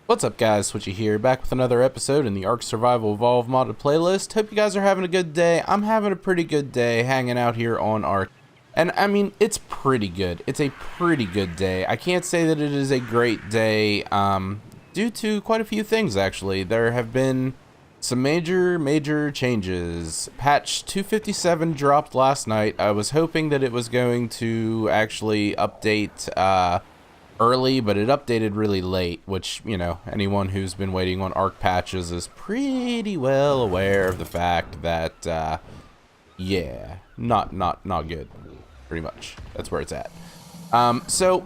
What's up guys, Twitchy here, back with another episode in the ARK Survival Evolved modded playlist. Hope you guys are having a good day. I'm having a pretty good day hanging out here on ARK. And I mean, it's pretty good. It's a pretty good day. I can't say that it is a great day, due to quite a few things actually. There have been some major changes. Patch 257 dropped last night. I was hoping that it was going to actually update, early, but it updated really late, which, you know, anyone who's been waiting on ARK patches is pretty well aware of the fact that, yeah, not good, pretty much. That's where it's at. So,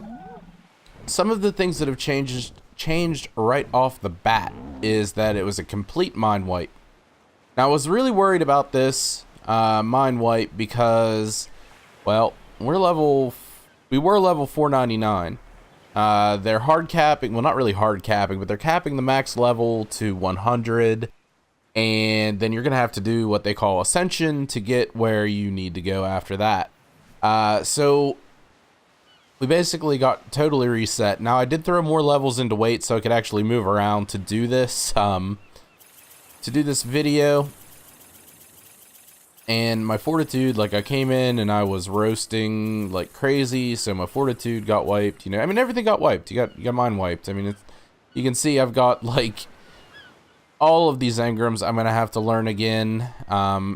some of the things that have changed right off the bat is that it was a complete mind wipe. Now, I was really worried about this, mind wipe because, well, we were level 499. They're hard capping, well, not really hard capping, but they're capping the max level to 100, and then you're gonna have to do what they call ascension to get where you need to go after that. So we basically got totally reset. Now I did throw more levels into weight so I could actually move around to do this video. And my fortitude, like, I came in and I was roasting like crazy, so my fortitude got wiped, you know. I mean, everything got wiped. You got mine wiped. I mean, you can see I've got like all of these engrams I'm gonna have to learn again.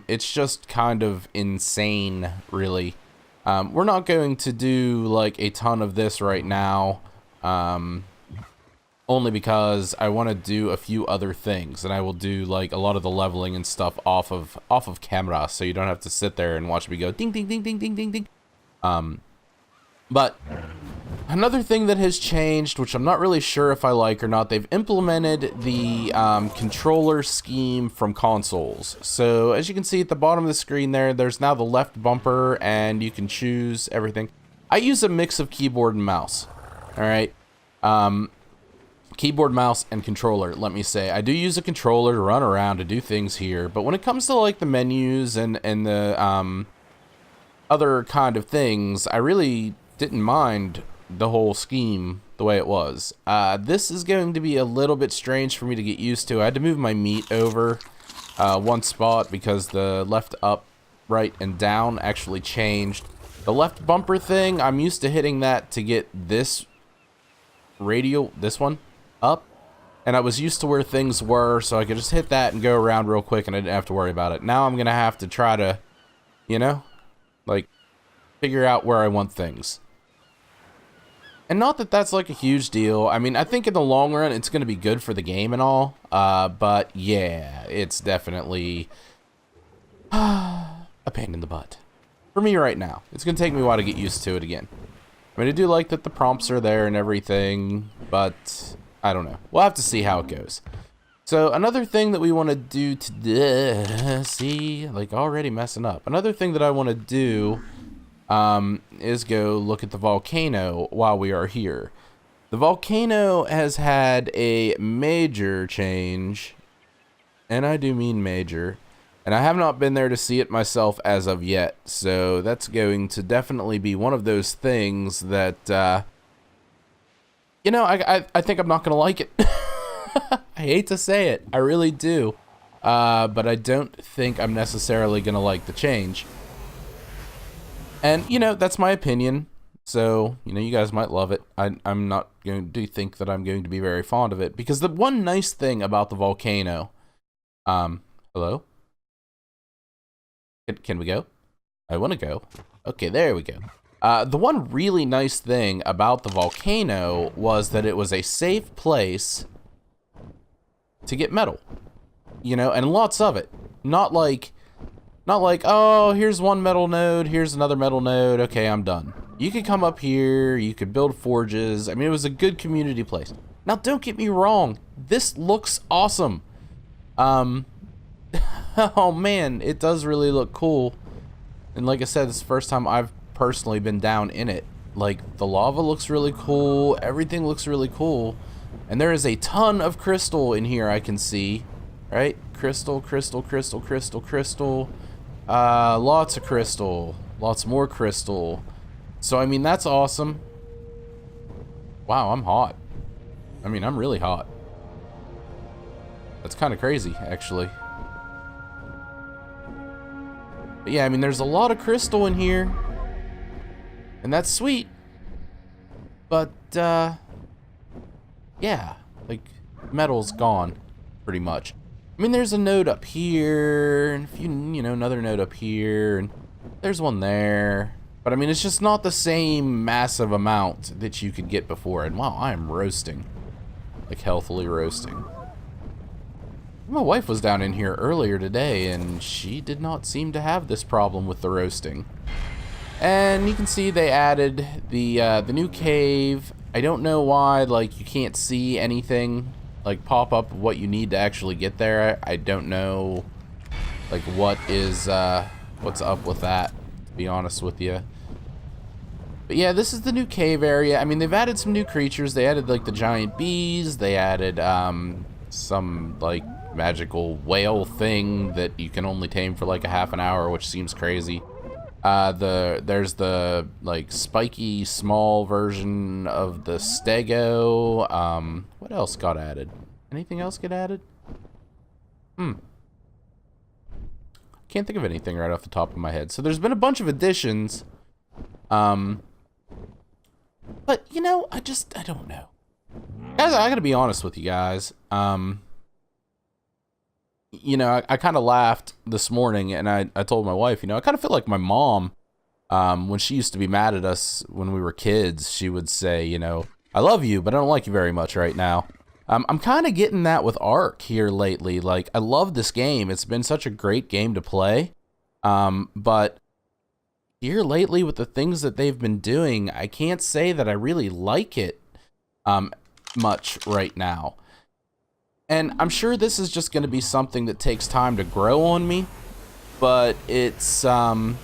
It's just kind of insane, really. We're not going to do like a ton of this right now, only because I want to do a few other things, and I will do like a lot of the leveling and stuff off of camera, so you don't have to sit there and watch me go ding ding ding ding ding ding ding. But another thing that has changed, which I'm not really sure if I like or not, they've implemented the controller scheme from consoles. So as you can see at the bottom of the screen there's now the left bumper, and you can choose everything. I use a mix of keyboard and mouse. All right. Keyboard, mouse, and controller, let me say. I do use a controller to run around to do things here, but when it comes to like the menus and the other kind of things, I really didn't mind the whole scheme the way it was. This is going to be a little bit strange for me to get used to. I had to move my meat over one spot because the left, up, right, and down actually changed. The left bumper thing, I'm used to hitting that to get this radial, this one, up, and I was used to where things were, so I could just hit that and go around real quick and I didn't have to worry about it. Now I'm gonna have to try to, you know, like, figure out where I want things. And not that that's like a huge deal. I mean, I think in the long run it's gonna be good for the game and all, but yeah, it's definitely a pain in the butt for me right now. It's gonna take me a while to get used to it again. I mean, I do like that the prompts are there and everything, but I don't know. We'll have to see how it goes. So another thing that we want to do today, see, like already messing up. Another thing that I want to do is go look at the volcano while we are here. The volcano has had a major change, and I do mean major. And I have not been there to see it myself as of yet, so that's going to definitely be one of those things that, you know, I think I'm not going to like it. I hate to say it, I really do, but I don't think I'm necessarily going to like the change. And, you know, that's my opinion, so, you know, you guys might love it. I'm not going to think that I'm going to be very fond of it, because the one nice thing about the volcano, hello? Can we go? I want to go. Okay, there we go. The one really nice thing about the volcano was that it was a safe place to get metal. You know, and lots of it. Not like, oh, here's one metal node, here's another metal node, okay, I'm done. You could come up here, you could build forges. I mean, it was a good community place. Now, don't get me wrong, this looks awesome. Oh man, it does really look cool. And like I said, this is the first time I've personally been down in it. Like, the lava looks really cool, everything looks really cool. And there is a ton of crystal in here I can see. Right? Crystal, crystal, crystal, crystal, crystal. Lots of crystal. Lots more crystal. So, I mean, that's awesome. Wow, I'm hot. I mean, I'm really hot. That's kind of crazy, actually. But yeah, I mean, there's a lot of crystal in here. And that's sweet. But, yeah. Like, metal's gone, pretty much. I mean, there's a node up here, and a few, you know, another node up here, and there's one there. But, I mean, it's just not the same massive amount that you could get before. And, wow, I am roasting. Like, healthily roasting. My wife was down in here earlier today, and she did not seem to have this problem with the roasting. And you can see they added the new cave. I don't know why, like, you can't see anything, like, pop up what you need to actually get there. I don't know, like, what's up with that, to be honest with you. But yeah, this is the new cave area. I mean, they've added some new creatures. They added, like, the giant bees. They added, some, like, magical whale thing that you can only tame for like a half an hour, which seems crazy. There's the like spiky small version of the stego. What else got added? Anything else get added? Can't think of anything right off the top of my head. So there's been a bunch of additions. But you know, I don't know. Guys, I gotta be honest with you guys. You know, I kind of laughed this morning, and I told my wife, you know, I kind of feel like my mom, when she used to be mad at us when we were kids, she would say, you know, I love you, but I don't like you very much right now. I'm kind of getting that with ARK here lately. Like, I love this game. It's been such a great game to play. But here lately with the things that they've been doing, I can't say that I really like it much right now. And I'm sure this is just going to be something that takes time to grow on me, but it's, I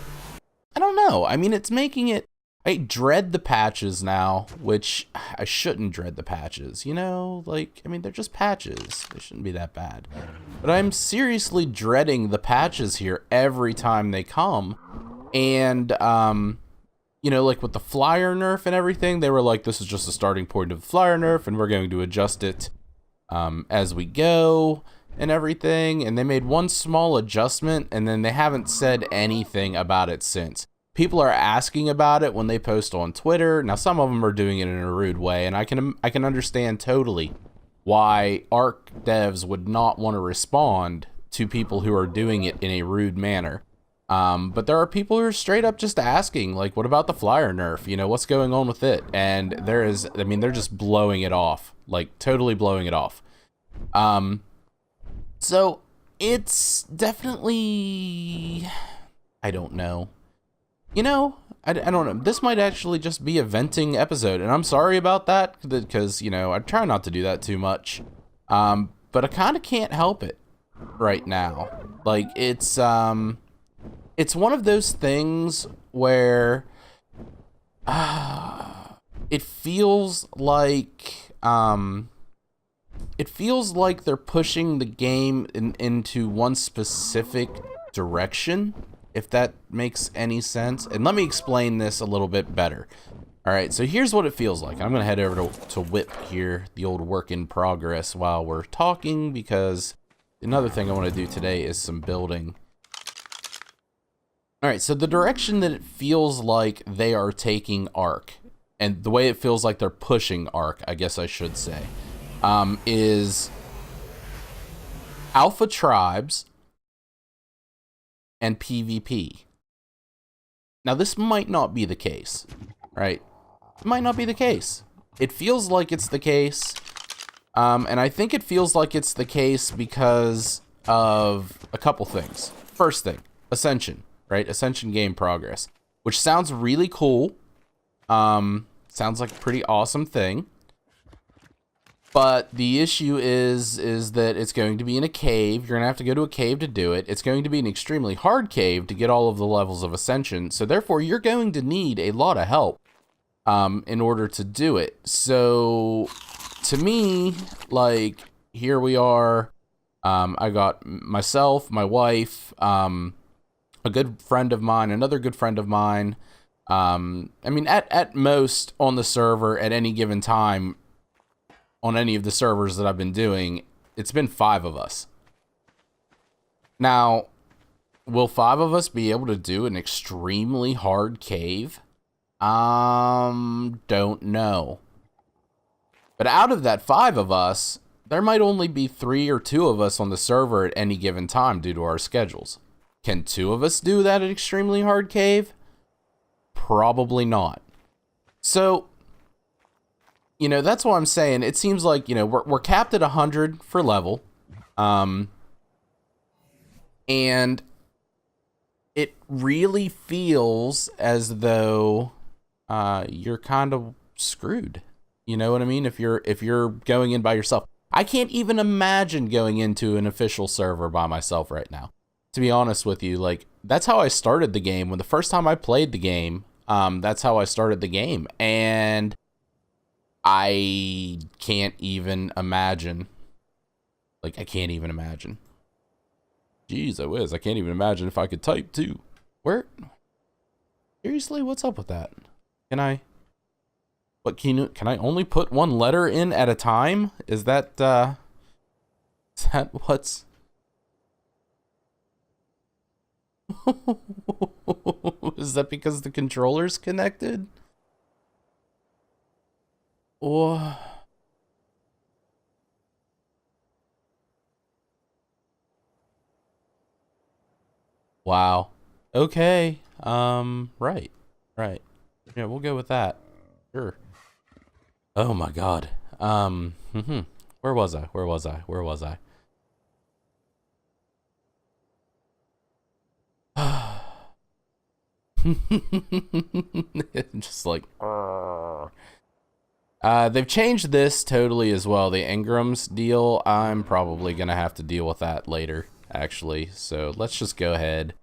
don't know. I mean, it's making it, I dread the patches now, which I shouldn't dread the patches, you know? Like, I mean, they're just patches. They shouldn't be that bad. But I'm seriously dreading the patches here every time they come. And, you know, like with the flyer nerf and everything, they were like, this is just the starting point of the flyer nerf, and we're going to adjust it as we go and everything. And they made one small adjustment, and then they haven't said anything about it since. People are asking about it when they post on Twitter. Now, some of them are doing it in a rude way, and I can understand totally why ARK devs would not want to respond to people who are doing it in a rude manner. But there are people who are straight up just asking, like, what about the flyer nerf? You know, what's going on with it? And there is, I mean, they're just blowing it off, like totally blowing it off. So it's definitely, I don't know. You know, I don't know. This might actually just be a venting episode, and I'm sorry about that because, you know, I try not to do that too much. But I kind of can't help it right now. Like, it's one of those things where it feels like they're pushing the game into one specific direction, if that makes any sense. And let me explain this a little bit better. All right, so here's what it feels like. I'm gonna head over to Whip here, the old work in progress, while we're talking, because another thing I want to do today is some building. All right, so the direction that it feels like they are taking ARK, and the way it feels like they're pushing ARK, I guess I should say, is alpha tribes and PvP. Now, this might not be the case, right? It might not be the case. It feels like it's the case, and I think it feels like it's the case because of a couple things. First thing, Ascension. Right, Ascension game progress, which sounds really cool. Sounds like a pretty awesome thing. But the issue is that it's going to be in a cave. You're gonna have to go to a cave to do it. It's going to be an extremely hard cave to get all of the levels of Ascension. So therefore, you're going to need a lot of help in order to do it. So to me, like, here we are. I got myself, my wife, a good friend of mine, another good friend of mine. I mean, at most on the server at any given time, on any of the servers that I've been doing, It's been 5 of us. Now, will 5 of us be able to do an extremely hard cave? Don't know. But out of that 5 of us, there might only be 3 or 2 of us on the server at any given time due to our schedules. Can 2 of us do that extremely hard cave? Probably not. So, you know, that's what I'm saying. It seems like, you know, we're capped at 100 for level. And it really feels as though you're kind of screwed. You know what I mean? If you're going in by yourself. I can't even imagine going into an official server by myself right now. To be honest with you, like, that's how I started the game. When the first time I played the game, that's how I started the game. And I can't even imagine. Like, I can't even imagine. Jeez, I whiz. I can't even imagine if I could type, too. Where? Seriously? What's up with that? Can I... What, can I only put 1 letter in at a time? Is that what's... Is that because the controller's connected? Or... Wow. Okay. Right. Right. Yeah, we'll go with that. Sure. Oh my god. Where was I? Where was I? Where was I? Just like... they've changed this totally as well. The Ingram's deal, I'm probably gonna have to deal with that later, actually. So let's just go ahead.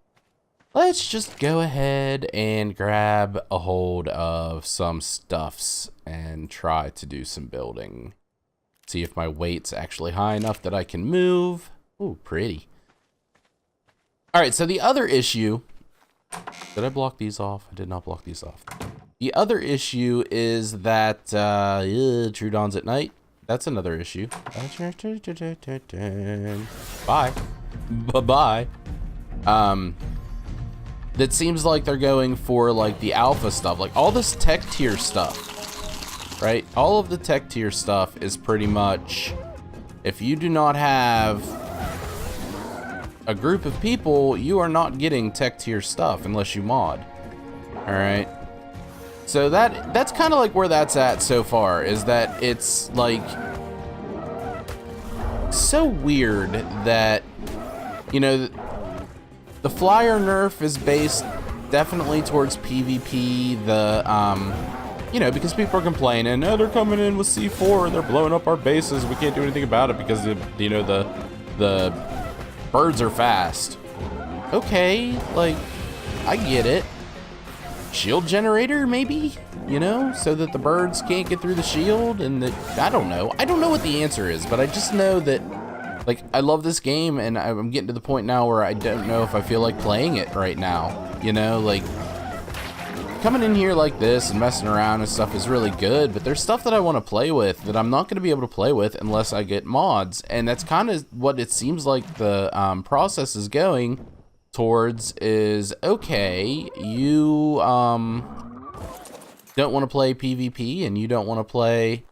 Let's just go ahead and grab a hold of some stuffs and try to do some building. See if my weight's actually high enough that I can move. Ooh, pretty. All right, so the other issue... Did I block these off? I did not block these off. The other issue is that True Dawn's at night. That's another issue. Bye. Bye-bye. That seems like they're going for like the alpha stuff, like all this tech tier stuff, right? All of the tech tier stuff is pretty much, if you do not have a group of people, you are not getting tech tier stuff unless you mod. All right. So that's kind of like where that's at so far, is that it's like so weird that, you know, the flyer nerf is based definitely towards PvP. You know, because people are complaining, oh, they're coming in with C4, they're blowing up our bases, we can't do anything about it because you know the birds are fast. Okay, like, I get it. Shield generator, maybe? You know, so that the birds can't get through the shield, and that, I don't know. I don't know what the answer is, but I just know that, like, I love this game, and I'm getting to the point now where I don't know if I feel like playing it right now. You know, like, coming in here like this and messing around and stuff is really good, but there's stuff that I want to play with that I'm not going to be able to play with unless I get mods, and that's kind of what it seems like the process is going towards. Is, okay, you don't want to play PvP and you don't want to play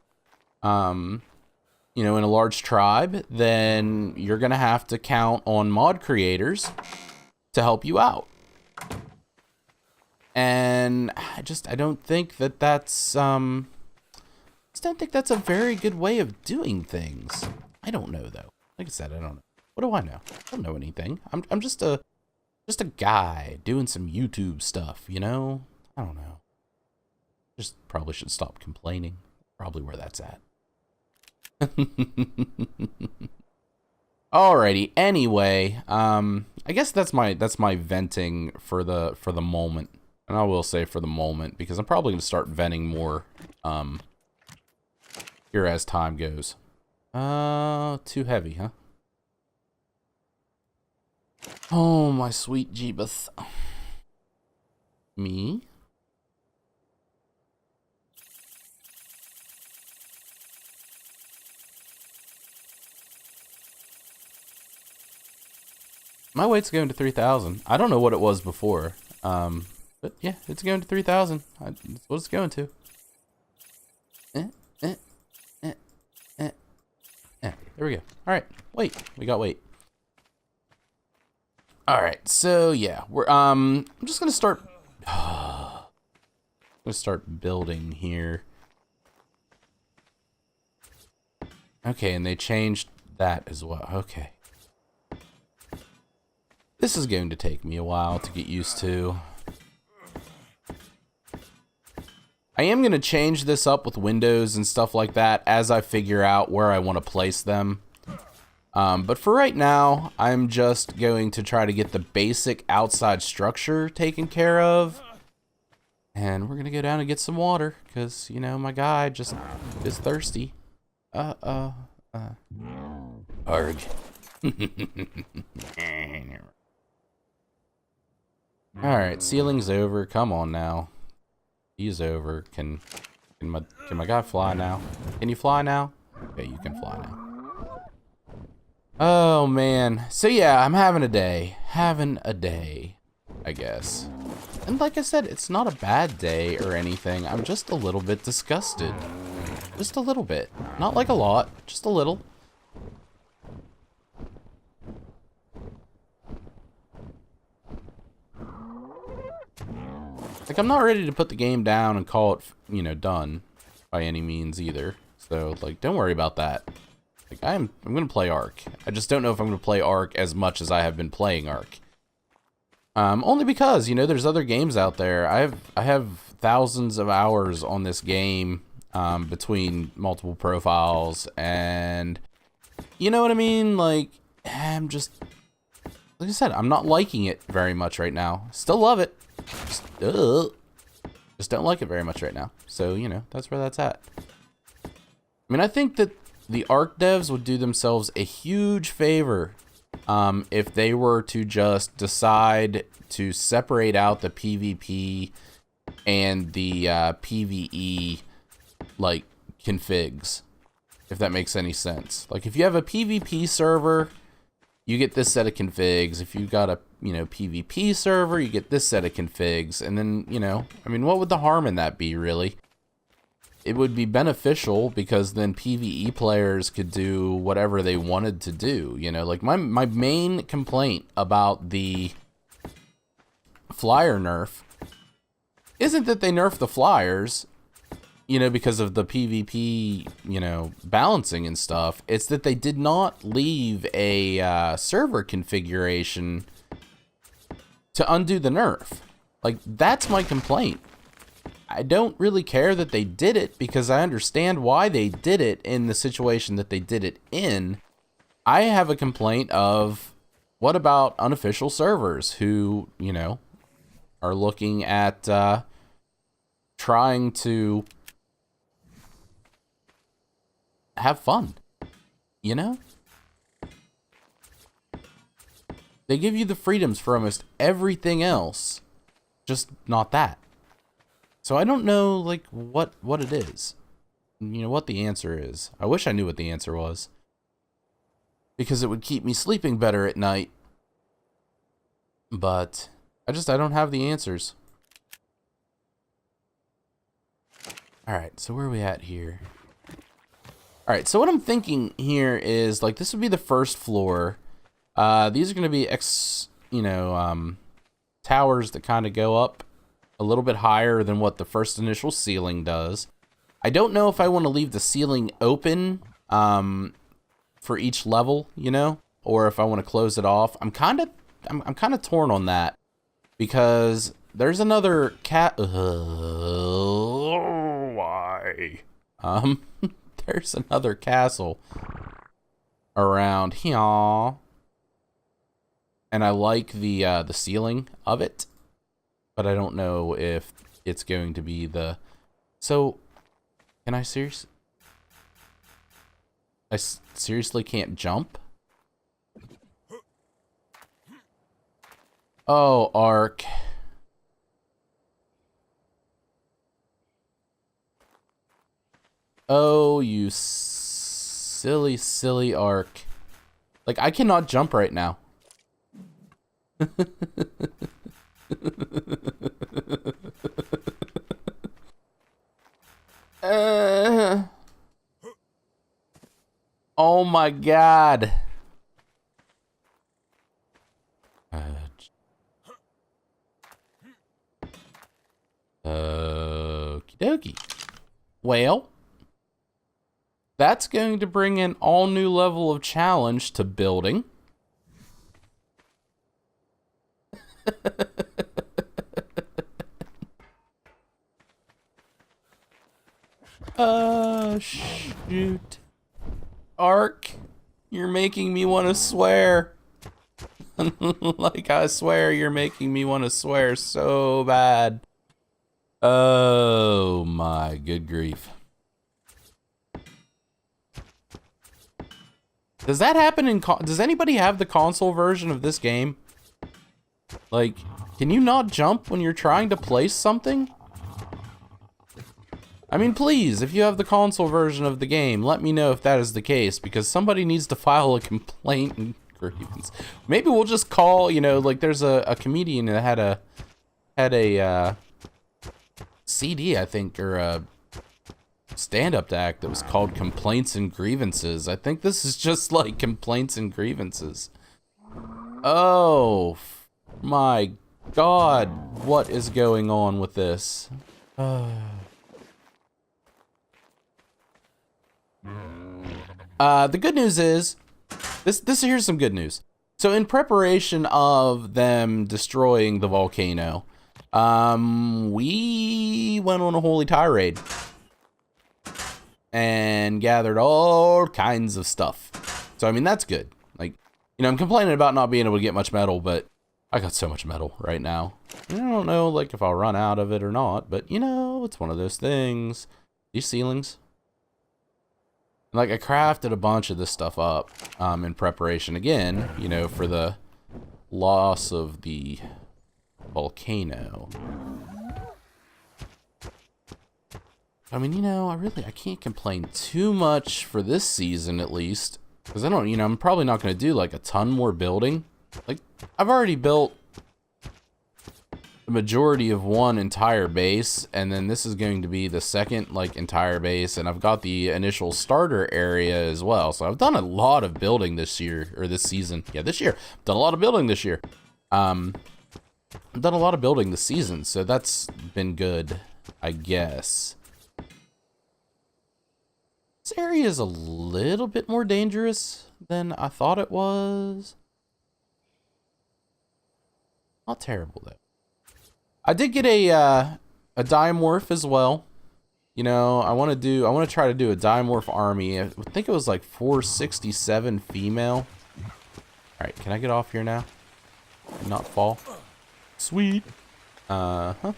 you know, in a large tribe, then you're gonna have to count on mod creators to help you out. And I don't think that that's I just don't think that's a very good way of doing things. I don't know though. Like I said, I don't know. What do I know? I don't know anything. I'm just a guy doing some YouTube stuff, you know? I don't know. Just probably should stop complaining. Probably where that's at. Alrighty. Anyway, I guess that's my venting for the moment. And I will say for the moment, because I'm probably gonna start venting more here as time goes. Too heavy, huh? Oh, my sweet Jeebus. Me? My weight's going to 3,000. I don't know what it was before. But yeah, it's going to 3,000. That's what it's going to. There we go. All right, weight. We got weight. All right, so yeah, we're I'm just gonna start. Building here. Okay, and they changed that as well. Okay. This is going to take me a while to get used to. I am going to change this up with windows and stuff like that as I figure out where I want to place them. But for right now, I'm just going to try to get the basic outside structure taken care of. And we're going to go down and get some water because, you know, my guy just is thirsty. Arg. Alright, ceiling's over. Come on now. He's over. Can my guy fly now? Can you fly now? Okay, you can fly now. Oh man. So yeah, I'm having a day. Having a day, I guess. And like I said, it's not a bad day or anything. I'm just a little bit disgusted. Just a little bit. Not like a lot, just a little. Like, I'm not ready to put the game down and call it, you know, done by any means either. So, like, don't worry about that. Like, I'm going to play ARK. I just don't know if I'm going to play ARK as much as I have been playing ARK. Only because, you know, there's other games out there. I have thousands of hours on this game between multiple profiles, and you know what I mean? Like, I'm just, like I said, I'm not liking it very much right now. Still love it. Just don't like it very much right now. So, you know, that's where that's at. I mean, I think that the ARK devs would do themselves a huge favor if they were to just decide to separate out the PvP and the PvE, like, configs, if that makes any sense. Like, if you have a PvP server, you get this set of configs. If you got a, you know, PvP server, you get this set of configs. And then, you know, I mean, what would the harm in that be, really? It would be beneficial because then PvE players could do whatever they wanted to do. You know, like my main complaint about the flyer nerf isn't that they nerf the flyers, you know, because of the PvP, you know, balancing and stuff. It's that they did not leave a server configuration to undo the nerf. Like, that's my complaint. I don't really care that they did it because I understand why they did it in the situation that they did it in. I have a complaint of, what about unofficial servers who, you know, are looking at trying to have fun, you know? They give you the freedoms for almost everything else, just not that. So I don't know, like, what it is. You know, what the answer is. I wish I knew what the answer was, because it would keep me sleeping better at night. But I don't have the answers. Alright, so where are we at here? Alright, so what I'm thinking here is, like, this would be the first floor. These are going to be, towers that kind of go up a little bit higher than what the first initial ceiling does. I don't know if I want to leave the ceiling open for each level, you know, or if I want to close it off. I'm kind of torn on that because there's another why? There's another castle around here, and I like the ceiling of it. But I don't know if it's going to be the... So, can I seriously... I seriously can't jump? Oh, ARK. Oh, you silly, silly ARK. Like, I cannot jump right now. Oh my god. Okie dokie. Well, that's going to bring an all new level of challenge to building. Shoot. ARK, you're making me want to swear. Like, I swear you're making me want to swear so bad. Oh my good grief. Does that happen in does anybody have the console version of this game? Like, can you not jump when you're trying to place something? I mean, please, if you have the console version of the game, let me know if that is the case, because somebody needs to file a complaint and grievance. Maybe we'll just call, you know, like there's a comedian that had a CD, I think, or a stand-up act that was called Complaints and Grievances. I think this is just like Complaints and Grievances. Oh my god, what is going on with this? The good news is, here's some good news. So in preparation of them destroying the volcano, we went on a holy tirade and gathered all kinds of stuff. So I mean, that's good. Like, you know, I'm complaining about not being able to get much metal, but I got so much metal right now. I don't know, like, if I'll run out of it or not, but you know, it's one of those things. These ceilings. Like, I crafted a bunch of this stuff up in preparation, again, you know, for the loss of the volcano. I mean, you know, I can't complain too much for this season, at least. Because I don't, you know, I'm probably not going to do, like, a ton more building. Like, I've already built the majority of one entire base, and then this is going to be the second, like, entire base, and I've got the initial starter area as well. So I've done a lot of building this year, or this season. Yeah, this year. I've done a lot of building this year. I've done a lot of building this season, so that's been good, I guess. This area is a little bit more dangerous than I thought it was. Not terrible, though. I did get a dimorph as well. You know, I want to try to do a dimorph army. I think it was like 467 female. All right, can I get off here now? And not fall. Sweet. But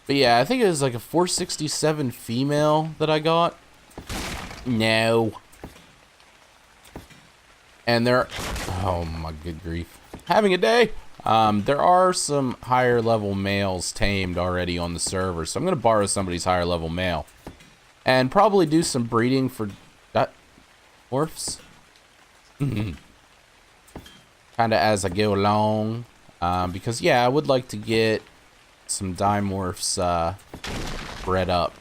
yeah, I think it was like a 467 female that I got. No. And oh my good grief. Having a day. There are some higher level males tamed already on the server, so I'm going to borrow somebody's higher level male. And probably do some breeding for morphs. Kind of as I go along. Because yeah, I would like to get some dimorphs bred up.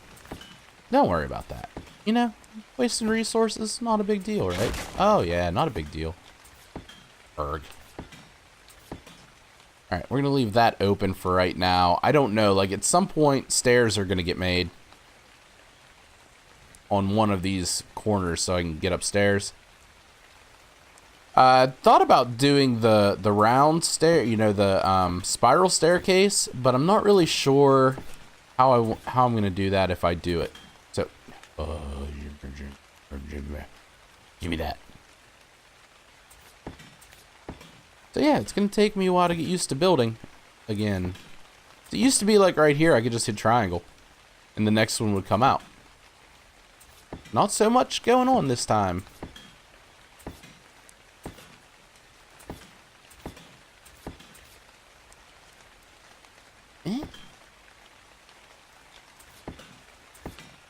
Don't worry about that. You know, wasting resources, not a big deal, right? Oh yeah, not a big deal. Berg. Alright, we're gonna leave that open for right now. I don't know, like at some point stairs are gonna get made on one of these corners so I can get upstairs. Thought about doing the round stair, you know, the spiral staircase, but I'm not really sure how I'm gonna do that if I do it. So, give me that. So yeah, it's gonna take me a while to get used to building again. It used to be like right here, I could just hit triangle, and the next one would come out. Not so much going on this time.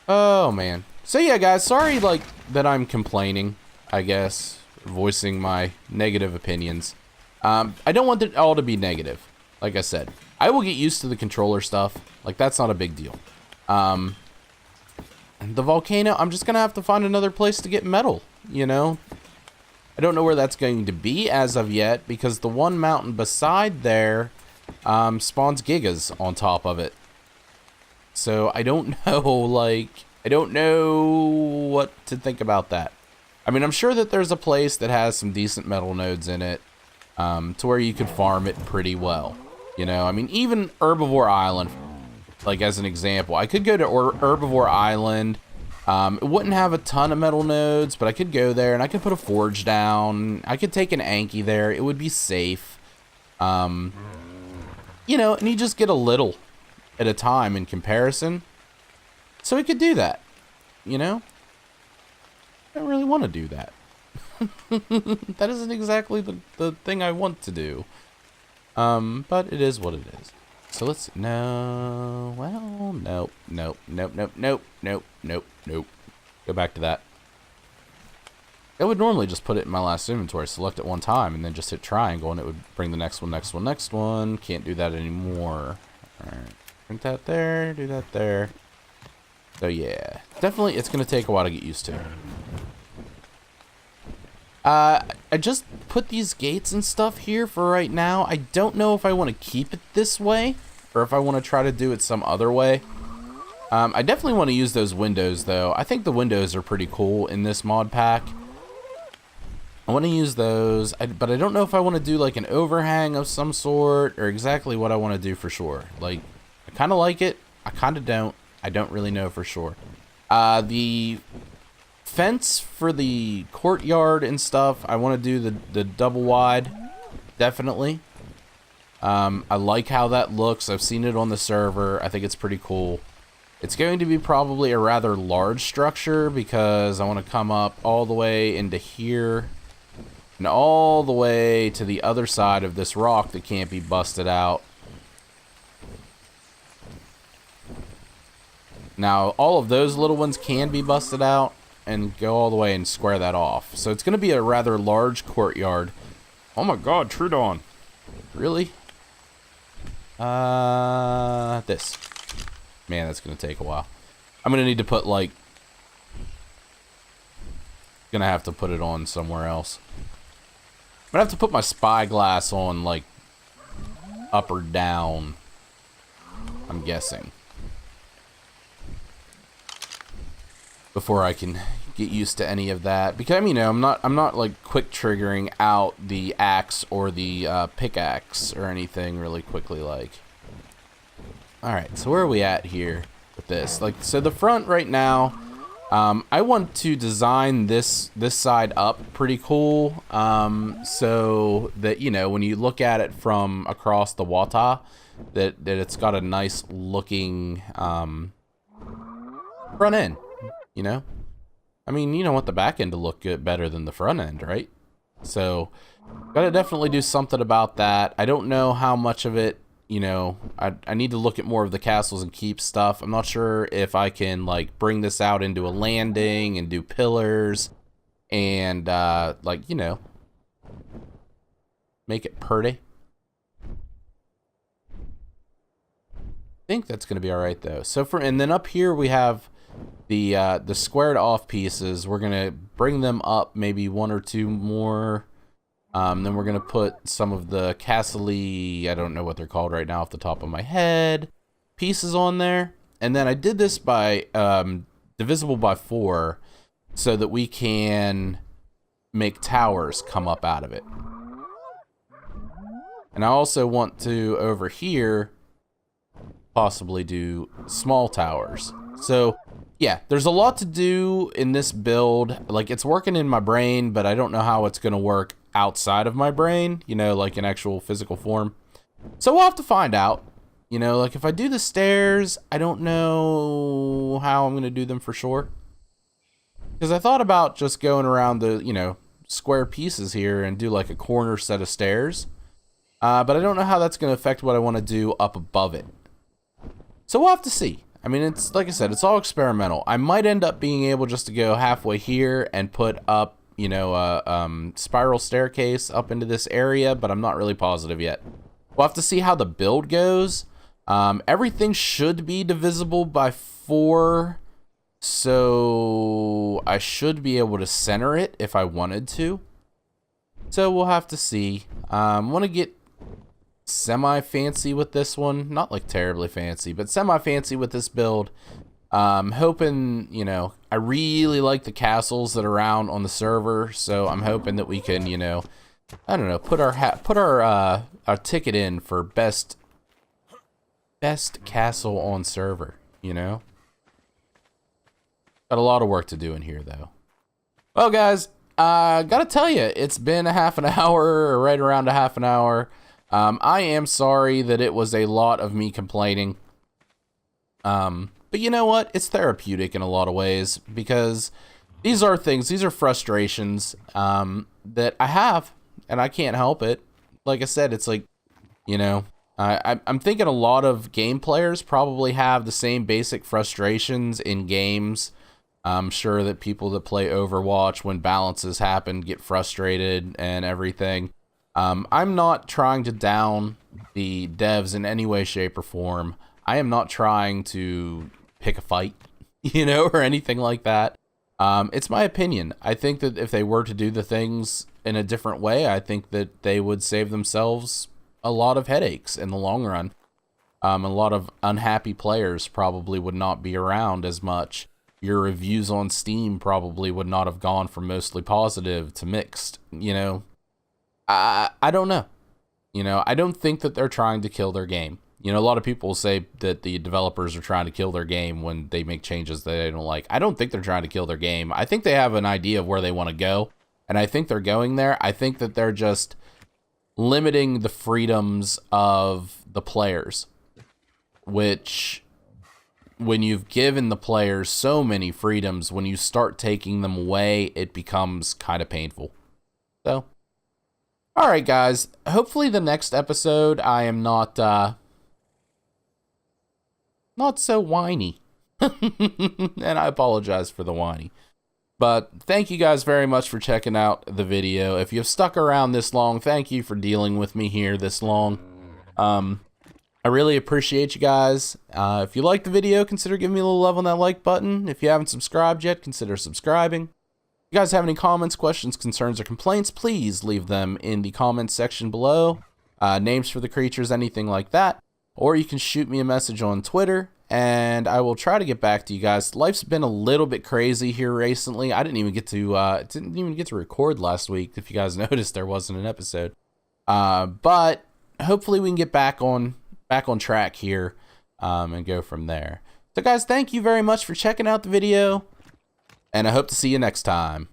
Oh man. So yeah guys, sorry like that I'm complaining, I guess, voicing my negative opinions. I don't want it all to be negative. Like I said, I will get used to the controller stuff. Like, that's not a big deal. The volcano, I'm just gonna have to find another place to get metal, you know? I don't know where that's going to be as of yet, because the one mountain beside there spawns gigas on top of it. So I don't know, like, I don't know what to think about that. I mean, I'm sure that there's a place that has some decent metal nodes in it, to where you could farm it pretty well. You know, I mean, even Herbivore Island, like as an example, I could go to Herbivore Island. It wouldn't have a ton of metal nodes, but I could go there and I could put a forge down. I could take an Anki there. It would be safe. You know, and you just get a little at a time in comparison. So we could do that, you know? I don't really want to do that. That isn't exactly the thing I want to do. But it is what it is. So let's, no, well, nope, nope, nope, nope, nope, nope, nope, nope. Go back to that. I would normally just put it in my last inventory, select it one time, and then just hit triangle, and it would bring the next one, next one, next one. Can't do that anymore. Alright, print that there, do that there. So yeah, definitely it's going to take a while to get used to. I just put these gates and stuff here for right now. I don't know if I want to keep it this way or if I want to try to do it some other way. I definitely want to use those windows though. I think the windows are pretty cool in this mod pack. I want to use those, but I don't know if I want to do like an overhang of some sort or exactly what I want to do for sure. Like, I kind of like it. I kind of don't. I don't really know for sure. The fence for the courtyard and stuff, I want to do the double wide, definitely. I like how that looks. I've seen it on the server. I think it's pretty cool. It's going to be probably a rather large structure because I want to come up all the way into here and all the way to the other side of this rock that can't be busted out. Now, all of those little ones can be busted out and go all the way and square that off. So it's going to be a rather large courtyard. Oh my god, Trudon. Really? This. Man, that's going to take a while. I'm going to need to put, like... Going to have to put it on somewhere else. I'm going to have to put my spyglass on, like, up or down. I'm guessing. Before I can get used to any of that, because I mean, you know, I'm not like quick triggering out the axe or the pickaxe or anything really quickly. Like, all right, so where are we at here with this? Like, so the front right now, I want to design this side up pretty cool, so that, you know, when you look at it from across the water, that it's got a nice looking front end. You know, I mean, you don't want the back end to look good, better than the front end, right? So, gotta definitely do something about that. I don't know how much of it, you know, I need to look at more of the castles and keep stuff. I'm not sure if I can, like, bring this out into a landing and do pillars and, like, you know, make it pretty. I think that's gonna be all right, though. So, and then up here we have the squared off pieces. We're gonna bring them up maybe one or two more. Then we're gonna put some of the castle-y, I don't know what they're called right now off the top of my head, pieces on there. And then I did this by divisible by 4 so that we can make towers come up out of it. And I also want to, over here, possibly do small towers. So yeah, there's a lot to do in this build. Like, it's working in my brain, but I don't know how it's going to work outside of my brain, you know, like in actual physical form. So we'll have to find out. You know, like if I do the stairs, I don't know how I'm going to do them for sure. Because I thought about just going around the, you know, square pieces here and do like a corner set of stairs. But I don't know how that's going to affect what I want to do up above it. So we'll have to see. I mean, it's like I said, it's all experimental. I might end up being able just to go halfway here and put up you know, spiral staircase up into this area, but I'm not really positive yet. We'll have to see how the build goes. Everything should be divisible by 4, so I should be able to center it if I wanted to. So we'll have to see. Want to get semi-fancy with this one. Not like terribly fancy, but semi-fancy with this build. Hoping, you know, I really like the castles that are around on the server, so I'm hoping that we can, you know, I don't know, put our ticket in for best castle on server, you know? Got a lot of work to do in here, though. Well, guys, gotta tell you, it's been a half an hour, or right around a half an hour. I am sorry that it was a lot of me complaining. But you know what? It's therapeutic in a lot of ways, because these are things, these are frustrations that I have, and I can't help it. Like I said, it's like, you know, I'm thinking a lot of game players probably have the same basic frustrations in games. I'm sure that people that play Overwatch, when balances happen, get frustrated and everything. I'm not trying to down the devs in any way, shape, or form. I am not trying to pick a fight, you know, or anything like that. It's my opinion. I think that if they were to do the things in a different way, I think that they would save themselves a lot of headaches in the long run. A lot of unhappy players probably would not be around as much. Your reviews on Steam probably would not have gone from mostly positive to mixed, you know. I don't know. You know, I don't think that they're trying to kill their game. You know, a lot of people say that the developers are trying to kill their game when they make changes that they don't like. I don't think they're trying to kill their game. I think they have an idea of where they want to go, and I think they're going there. I think that they're just limiting the freedoms of the players, which, when you've given the players so many freedoms, when you start taking them away, it becomes kind of painful. So, all right, guys. Hopefully the next episode I am not so whiny. And I apologize for the whiny. But thank you guys very much for checking out the video. If you've stuck around this long, thank you for dealing with me here this long. I really appreciate you guys. If you liked the video, consider giving me a little love on that like button. If you haven't subscribed yet, consider subscribing. If you guys have any comments, questions, concerns, or complaints, please leave them in the comments section below. Names for the creatures, anything like that. Or you can shoot me a message on Twitter, and I will try to get back to you guys. Life's been a little bit crazy here recently. I didn't even get to record last week. If you guys noticed, there wasn't an episode. But hopefully we can get back on track here, and go from there. So guys, thank you very much for checking out the video, and I hope to see you next time.